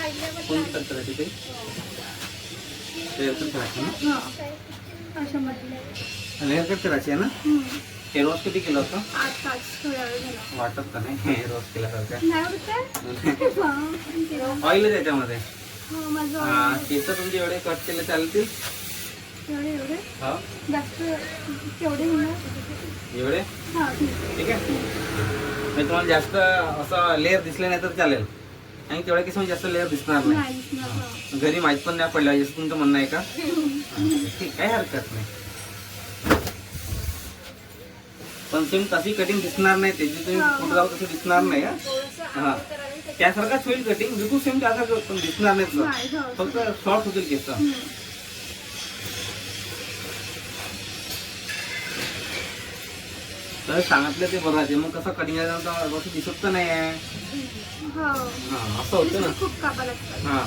कोणती कट करायची ते हेअर कट करायचं ना. हेअर कट करायची आहे ना. हेअर वॉश किती केलं होतं वाटत का नाही हेअर वॉश केल्यासारखं. ऑइल आहे त्याच्यामध्ये. केस तुमचे एवढे कट केले चालतील. एवढे ठीक आहे. तुम्हाला जास्त असं लेअर दिसले नाही तर चालेल आणि तेवढ्या केस जास्त लेअर दिसणार नाही. घरी माहीत पण नाही पडलं जसं तुमचं म्हणणं आहे का. ठीक काही हरकत नाही. पण सेम तशी कटिंग दिसणार नाही त्याची. तुम्ही कुठं जाऊ तसं दिसणार नाही. हा त्यासारखाच होईल कटिंग बिलकुल सेम त्यासारखं पण दिसणार नाही. फक्त शॉर्ट होतील केस. तर सांगितलं ते बघायचे मग कसं कटिंग असं दिसत तर नाही आहे. असं होतं ना. हा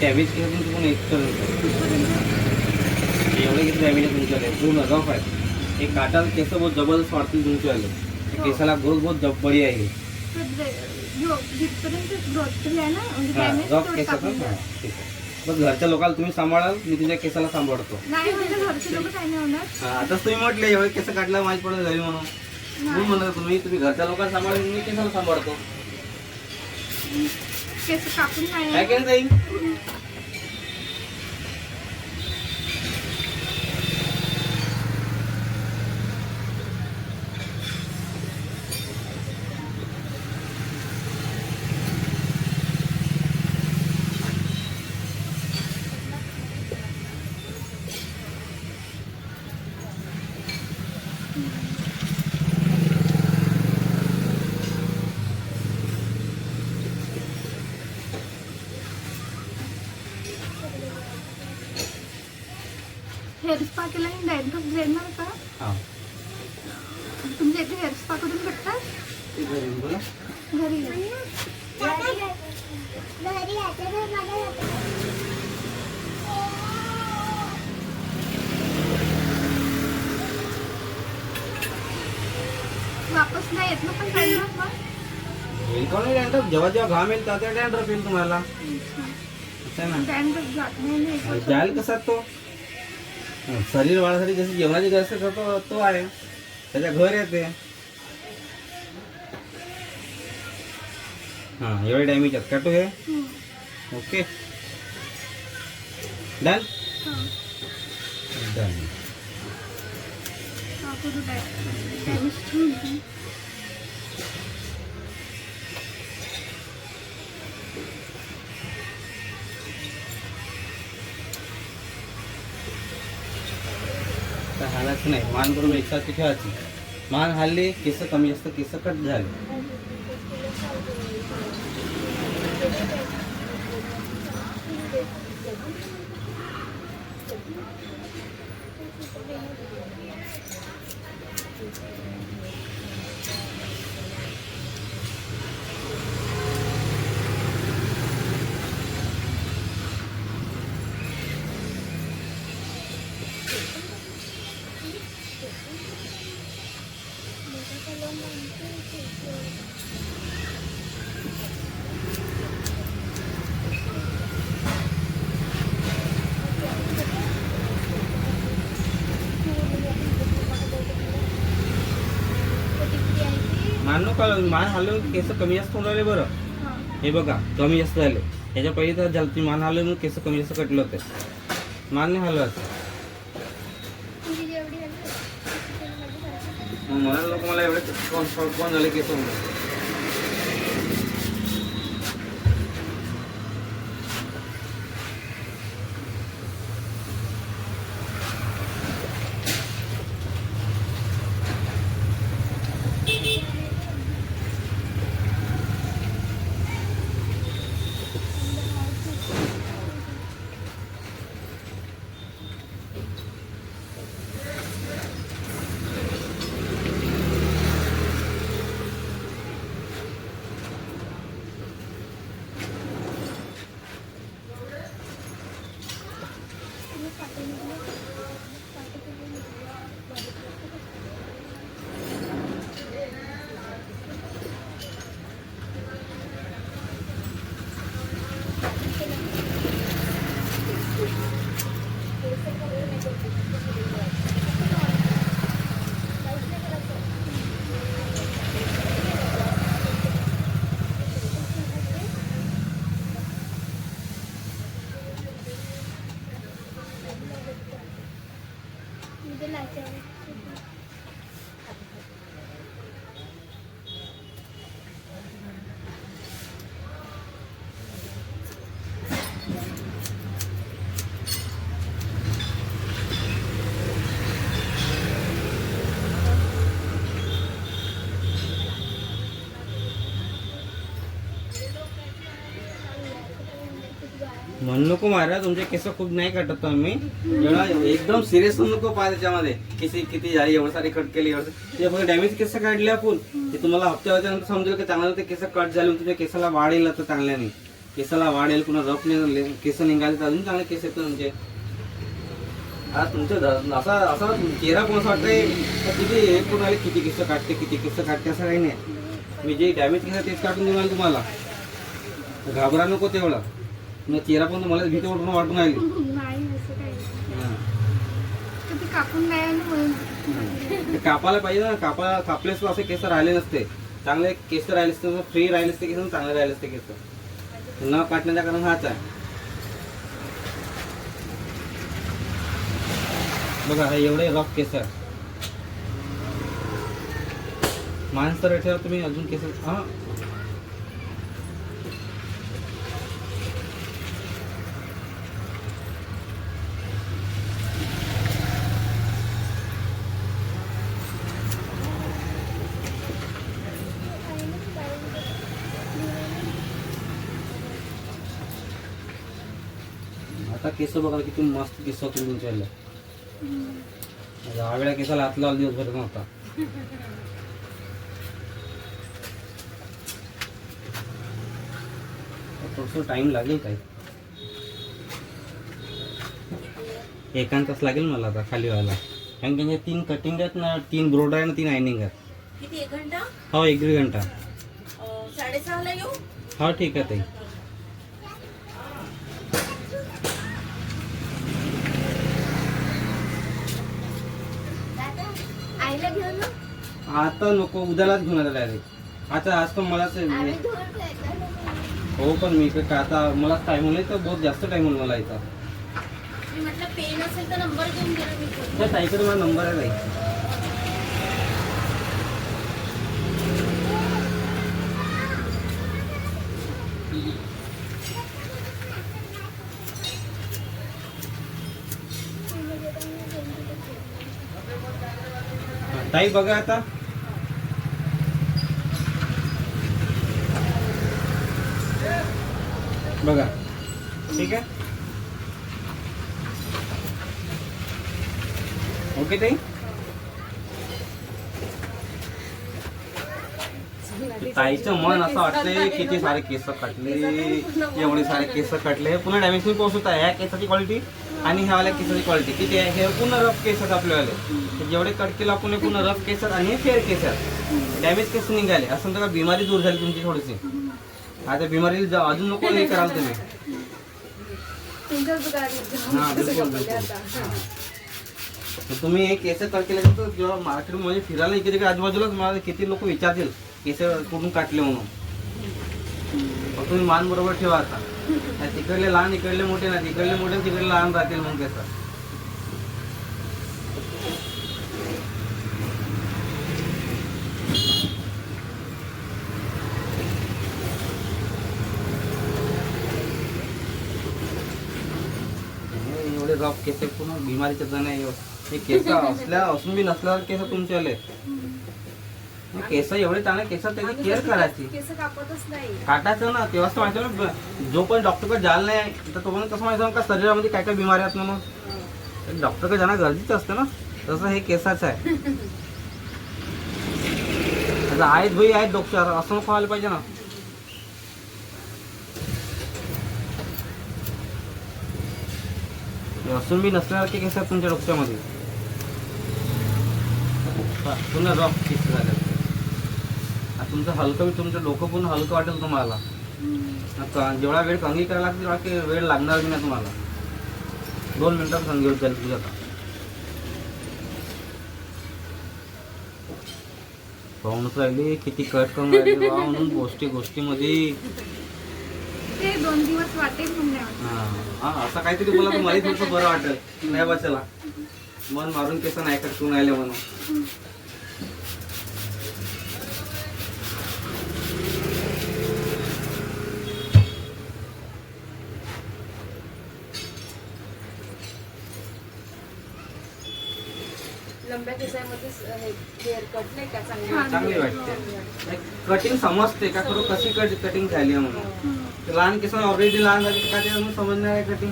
डॅमेज केलं तुमचं पण एक एवढे किती डॅमेज आहे तुमच्याकडे पूर्ण रफ आहे. एक काटाला केस बहुत जबरदस्त वाढतील तुमच्यावाले. केसाला ग्रोथ बहुत बढिया आहे. रफ केस पण बस घरच्या लोकांना तुम्ही सांभाळाल मी तुझ्या केसाला सांभाळतो. आताच तुम्ही म्हटले एवढे केस काढला माहीत पडत घरी म्हणून मी म्हणत तुम्ही घरच्या लोकांना सांभाळा मी केसाला सांभाळतो. काय केलं जाईल. हेअर स्पा केला आणि डायरेक्ट ब्लेड नाही का. तुमच्या इथे हेअर स्पा करून भेटतात घरी. वापस नाही येत ना पण डॅन्ड्रफ जेव्हा जेव्हा घाम येईल त्या डॅन्ड्रफ येईल तुम्हाला. जाईल कसा तो शरीर वाढासाठी जसं जेवणाची गरज करतो तो आहे त्याच्या घर येते. हा एवढे डॅमेज आहेत काटो हे. Okay done done. हालाच नाही मान करून एकसारखी ठेवायची. मान हल्ली केस कमी जास्त केस कट झाले. मान नको मान हलवून केस कमी जास्त होऊन राहिले बरं. हे बघा कमी जास्त झाले. याच्या पहिले तर झालं तुम्ही मान हलवून केस कमी जास्त कटले होते. मान नाही हलवायचं. मला लोक मला एवढे कोण झाले केस होऊन. म्हणून नको मारा. तुमचे केस खूप नाही काटत आम्ही. एवढा एकदम सिरियस नको पहा त्याच्यामध्ये. किती किती झाली एवढं सारी कट केली एवढं ते फक्त डॅमेज केस काढले आपण. ते तुम्हाला हप्त्याच्या नंतर समजेल की चांगलं ते केस कट झाले. तुमच्या केसाला वाढ येईल तर चांगल्याने. केसाला वाढ येईल पुन्हा रफ नाही केस निघाले तर अजून चांगले केस येतो तुमचे. आज तुमचं असा असा चेहरा पण असं वाटतंय किती हे पण आले किती केस काढते असं काही नाही. मी जे डॅमेज केस तेच काढून देणार तुम्हाला. घाबरा नको तेवढं. चेहरा पण तुम्हाला भीती वाटून राहिली. कापायला पाहिजे ना. कापलेच असे केस राहिले नसते. चांगले केस राहिले असते फ्री राहिले असते केस चांगले राहिले असते केस. न काटण्याचा कारण हाच आहे. बघा हे एवढे रफ केस आहे. माणसं रेठेवर तुम्ही अजून केस हा आता केस बघा किती मस्त केस होते तुमच्या. आवेळ्या केसाला हात लावला दिवसभर नव्हता. थोडस टाइम लागेल काय. 1 तास लागेल मला आता खाली व्हायला. कारण की 3 कटिंग आहेत ना, 3 ब्रोड आहे ना, 3 आयनिंग आहेत. किती 1 घंटा? हो 1 घंटा. 6:30 ला येऊ. हो ठीक आहे ताई. आईला घेऊन आता नको उद्यालाच घेऊन आला डायरेक्ट. आता आज तर मलाच हो पण मी काय आता मला टाइम होईल तर बहुत जास्त टाइम होईल मला इथं. मी म्हटलं पेन असेल तर नंबर घेऊन घे मी. त्या ताईकडे माझा नंबर आहे ताई. ताई बघा आता बघा ठीक आहे. ओके ताई. ताईचं मन असं वाटतंय किती सारे केस काटले, एवढे सारे केस काटले. हे पुन्हा डॅमेज मध्ये पोहोचत आहे. ह्या केसाची क्वालिटी आणि ह्यावाल्या केसाची क्वालिटी किती आहे. हे पूर्ण रफ केस आहेत आपल्यावाले. जेवढे कट केलं आपण पूर्ण रफ केस आहेत आणि फेअर केस आहेत. डॅमेज केस निघाले असं तर बिमारी दूर झाली तुमची थोडीशी. आता बिमारी अजून नको हे कराल तुम्ही. हा बिलकुल बिलकुल. तर तुम्ही हे केस कट केल्यानंतर जेव्हा मार्केटमध्ये फिरायला इकडे तिकडे आजूबाजूलाच मला किती लोक विचारतील केस कुठून काटले म्हणून. मग तुम्ही मान बरोबर ठेवा. आता तिकडले लहान इकडले मोठे नाही, तिकडले मोठे तिकडले लहान राहतील मग केस. एवढे रफ केस पूर्ण बिमारीचे जण आहे. हे केस असून बी नसल्यावर केस तुमचे आले. केस एवढे चांगले केस त्याची केअर करायची. केस कापतच नाही. काटायचं ना तेव्हाच तर माहिती ना. जो पण डॉक्टरकडे जायला नाही तर तो पण कसं माहिती का शरीरामध्ये काय काय बिमारी आहेत म्हणून. डॉक्टरकडे जाणं गरजेचं असतं ना. तसं हे केसाचं आहे. आता आहेत भाई आहेत डॉक्टर असं नको व्हायला पाहिजे ना. असून बी नसल्यासारखे केस आहेत तुमच्या डोक्यामध्ये. पुन्हा रफ केस झाले. तुमचं हलकं तुमचं डोकं पूर्ण हलकं वाटेल तुम्हाला. जेवढा वेळ कंगी करायला लागते तेवढा वेळ लागणार नाही तुम्हाला. 2 मिनिटात कंगी होत जाईल तुझ्या. पाहूनच राहिले किती कट करून राहिले म्हणून गोष्टीमध्ये. ते 2 दिवस वाटेल म्हणजे. हा असं काहीतरी बोला तर मला थोडंसं बरं वाटेल. नाही बचायला मन मारून केस नाही कट करून राहिले म्हणून. लंब्या केसामध्ये हेअर कट नाही का चांगली वाटते. कटिंग समजते का खरं कशी कटिंग झाली आहे म्हणून. लहान केस ऑलरेडी लहान झाली का ते समजणार आहे कटिंग.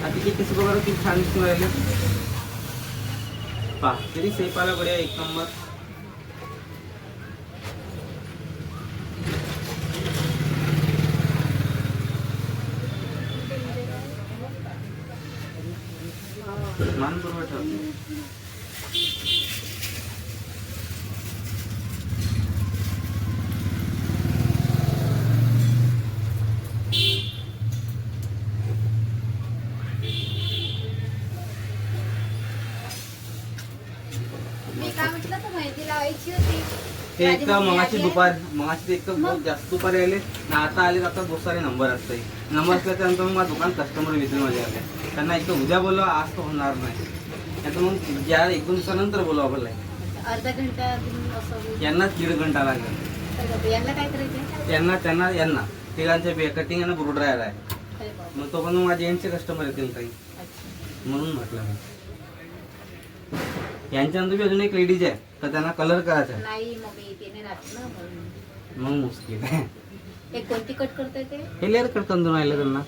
आता तिचे केस वगैरे किती छान दिसून राहिले. पहा किती सेफ आला बढिया एक नंबर. मान बरोबर ठेवतो. मी काय म्हटलं तर मेहंदी लावायची होती. ते एक तर मगाची एक तर बहुत जास्त दुपारी आले ना. आता आले आता बहुत सारे नंबर असते. नंबर असल्याच्यानंतर मग माझं दुकान कस्टमर विचार माझे आले. त्यांना एक तर उद्या बोलवा आज तर होणार नाही. आता मग ज्या 1-2 दिवसानंतर बोलवा बोलाय. अर्धा घंटा असं. यांना 1.5 घंटा लागेल. यांना काय करायचं. यांना तिघांचे कटिंग आणि ब्रू ड्रायर आहे. मग तो पण माझे एंडचे कस्टमर येतील काही म्हणून म्हटलं मी. यांच्यानंतर बी अजून एक लेडीज आहे तर त्यांना कलर करायचा आहे. नाही मग येते राहत ना म्हणून. मग मुश्किल आहे. हे कोणती कट करताय ते. हे लेअर कट करून राहिलं त्यांना.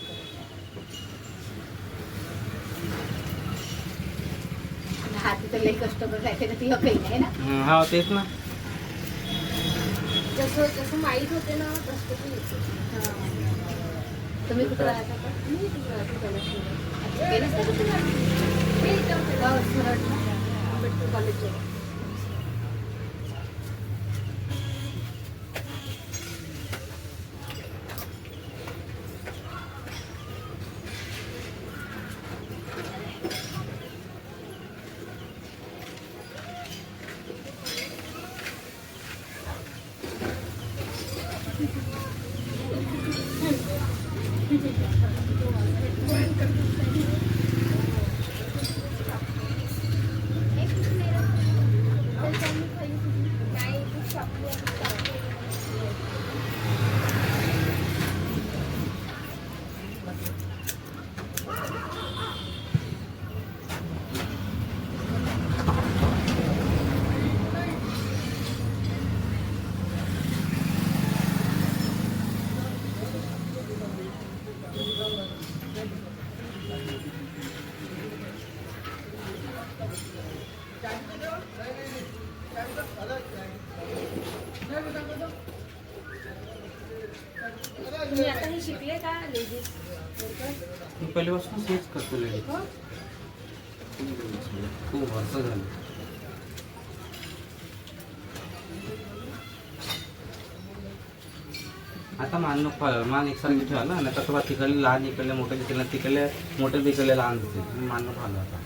हाती तर लई कस्टमर राहते ना. ती काही नाही ना. हा तेच ना. जसं जसं माहीत होते ना तसं ते येते. तुम्ही कुठं राहता का. मी तिकडे राहते. गेलेच का कुठे. मी इथं सरळ आंबेडकर कॉलेज. पहिल्यापासून हेच करतो लेडी. खूप वर्ष झालं. आता मान नको मान एकसारखी ठेवायला ना, तसं तिकडले लहान इकडले मोठे दिसले, तिकडले मोठे तिकडले लहान दिसले, मान नको आलं आता.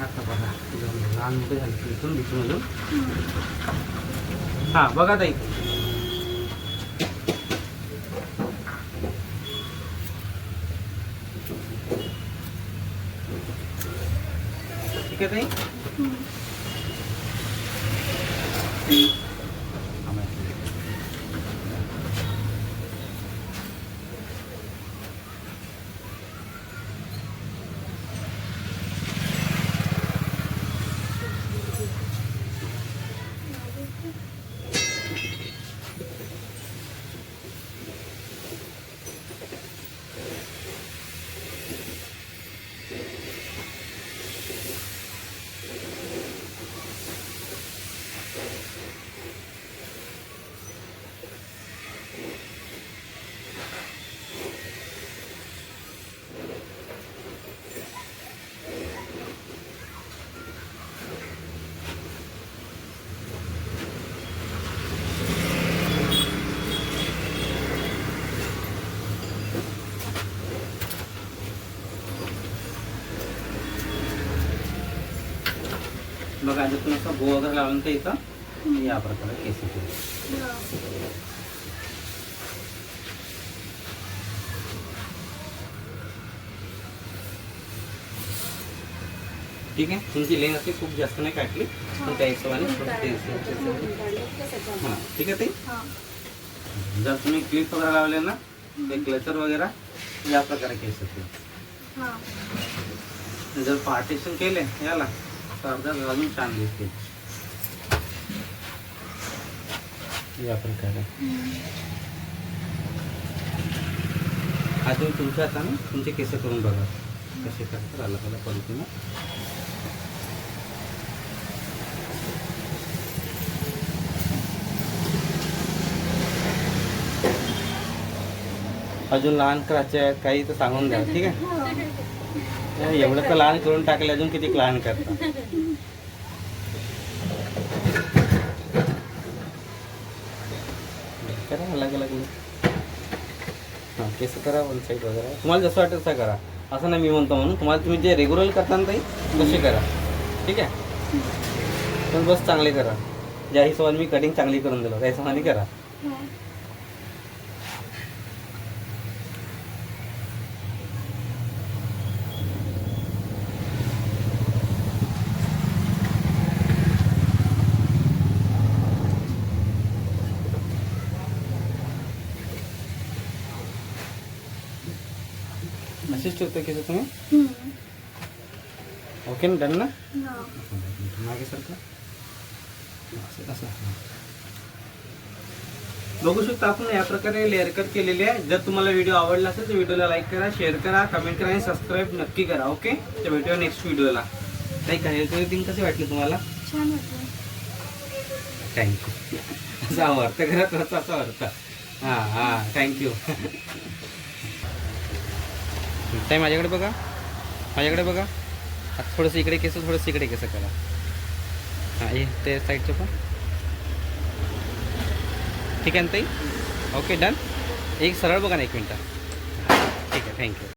आता बघा लहान मोठे झाले इथून बिचून. हा बघा ताई, ठीक आहे ताई. बघा आता तुम्ही असं गो वगैरे लावून तर इथं या प्रकारे केस येतील. ठीक आहे, तुमची लेंथ अशी खूप जास्त नाही काटली, पण त्या हिशोबाने हां ठीक आहे. ते जर तुम्ही क्लिप वगैरे लावले ना, ते क्लचर वगैरे या प्रकारे केस येतील. जर पार्टिशन केले याला तर अर्धा घालून छान दिसतील या प्रकारे. आता तुमच्या हाताने तुमचे केस करून बघा कसे करतात अलग अलग पद्धतीने. अजून लहान करायचे आहेत काही तर सांगून द्या, ठीक आहे. एवढं तर लहान करून टाकले, अजून किती लहान करता. करा अलग अलग. हां केस करा वन साईड वगैरे, तुम्हाला जसं वाटेल तसं करा. असं नाही मी म्हणतो म्हणून, तुम्हाला तुम्ही जे रेग्युलर करता ना ताई तसे करा, ठीक आहे. पण बस चांगले करा. ज्या हिशोबाने मी कटिंग चांगली करून दिलं त्या हिशोबाने करा. असेच ठेवतो केस तुम्ही? हम्म. ओके ना, डन ना? हा. मागे सारखं असं बघू शकता आपण या प्रकारे लेअर कट केलेले आहे. जर तुम्हाला व्हिडिओ आवडला असेल तर व्हिडिओला लाईक करा, शेअर करा, कमेंट करा आणि सबस्क्राईब नक्की करा. ओके, तर भेटूया नेक्स्ट व्हिडिओला. नाही का, हे दिन कसे वाटले तुम्हाला? छान वाटलं. थँक्यू. असं आवडतं घरात असं आवडतं. हां हां, थँक्यू. ताई माझ्याकडे बघा, माझ्याकडे बघा. आता थोडंसं इकडे केस, थोडंसं इकडे केस करा. हां, हे ते साईडचं पण ठीक आहे ना ताई? Okay, done. एक सरळ बघा ना, 1 मिनटं. ठीक आहे, थँक्यू.